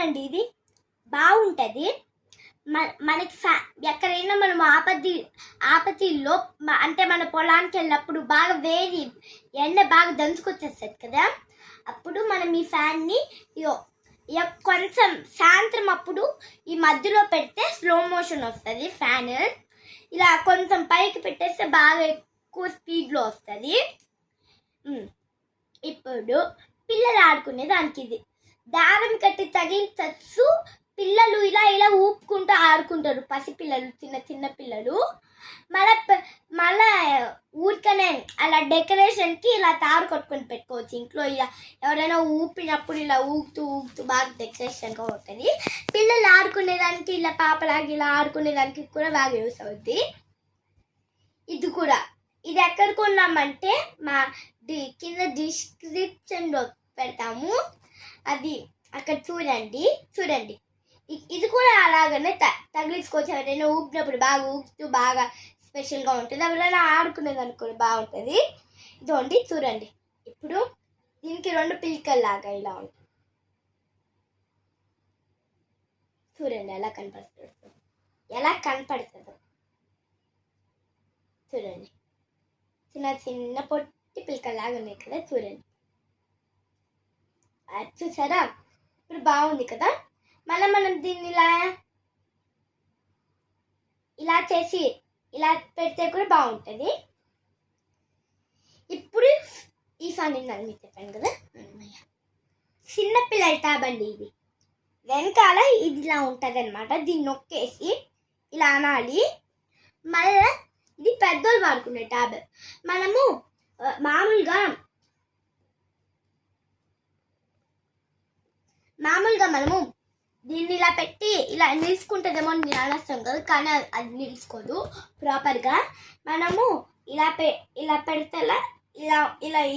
చూడండి, ఇది బాగుంటుంది. మనకి ఎక్కడైనా మనం ఆపతిలో అంటే మన పొలానికి వెళ్ళినప్పుడు బాగా వేడి ఎండ బాగా దంచుకొచ్చేస్తుంది కదా, అప్పుడు మనం ఈ ఫ్యాన్ని కొంచెం సాయంత్రం అప్పుడు ఈ మధ్యలో పెడితే స్లో మోషన్ వస్తుంది ఫ్యాన్. ఇలా కొంచెం పైకి పెట్టేస్తే బాగా ఎక్కువ స్పీడ్లో వస్తుంది. ఇప్పుడు పిల్లలు ఆడుకునే దానికి ఇది దారం కట్టి తగిలించచ్చు. పిల్లలు ఇలా ఇలా ఊపుకుంటూ ఆడుకుంటారు, పసిపిల్లలు, చిన్న పిల్లలు. మళ్ళా ఊరికనే అలా డెకరేషన్కి ఇలా తారు కొట్టుకొని పెట్టుకోవచ్చు ఇంట్లో. ఇలా ఎవరైనా ఊపినప్పుడు ఇలా ఊగుతూ బాగా డెకరేషన్గా ఉంటుంది. పిల్లలు ఆడుకునేదానికి ఇలా పాపలాగా ఇలా ఆడుకునేదానికి కూడా బాగా యూస్ అవుద్ది. ఇది ఎక్కడ కొన్నామంటే మా కింద డిస్క్రిప్షన్లో పెడతాము, అది అక్కడ చూడండి. ఇది కూడా అలాగనే తగిలించుకోవచ్చు. ఎవరైనా ఊపినప్పుడు బాగా ఊపుతూ బాగా స్పెషల్గా ఉంటుంది. ఎవరైనా ఆడుకునేది అనుకోండి బాగుంటుంది. ఇదిగోండి చూడండి, ఇప్పుడు దీనికి 2 పిలకల్లాగా ఇలా ఉంటుంది. చూడండి ఎలా కనపడుతుందో చూడండి. చిన్న పొట్టి పిలకల్లాగా ఉన్నాయి కదా, చూడండి. చూసారా, ఇప్పుడు బాగుంది కదా. మళ్ళీ మనం దీన్ని ఇలా చేసి ఇలా పెడితే కూడా బాగుంటుంది. ఇప్పుడు ఈ ఫ్యాన్ మీకు చెప్పాను కదా, చిన్నపిల్లల ట్యాబ్ అండి ఇది. వెనకాల ఇది ఇలా ఉంటుంది అనమాట. దీన్ని నొక్కేసి ఇలా అనాలి. మళ్ళీ ఇది పెద్దోళ్ళు వాడుకునే ట్యాబ్. మనము మామూలుగా మనము దీన్ని ఇలా పెట్టి ఇలా నిలుచుకుంటుందేమో నేను అనొస్తాం కదా, కానీ అది నిలుచుకోదు ప్రాపర్గా. మనము ఇలా పెడితే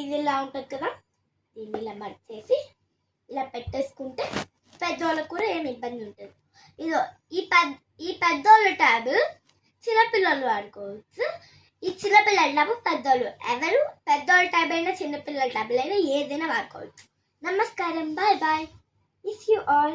ఇది ఇలా ఉంటుంది కదా, దీన్ని ఇలా మర్చేసి ఇలా పెట్టేసుకుంటే పెద్దవాళ్ళకు కూడా ఏమి ఇబ్బంది ఉంటుంది. ఇదో ఈ పెద్దోళ్ళ ట్యాబ్ చిన్నపిల్లలు వాడుకోవచ్చు. ఈ చిన్నపిల్లల ట్యాబ్ పెద్దోళ్ళు, ఎవరు పెద్దోళ్ళ ట్యాబ్ అయినా చిన్నపిల్లల ట్యాబ్లు అయినా ఏదైనా వాడుకోవచ్చు. నమస్కారం, బాయ్. Miss you all.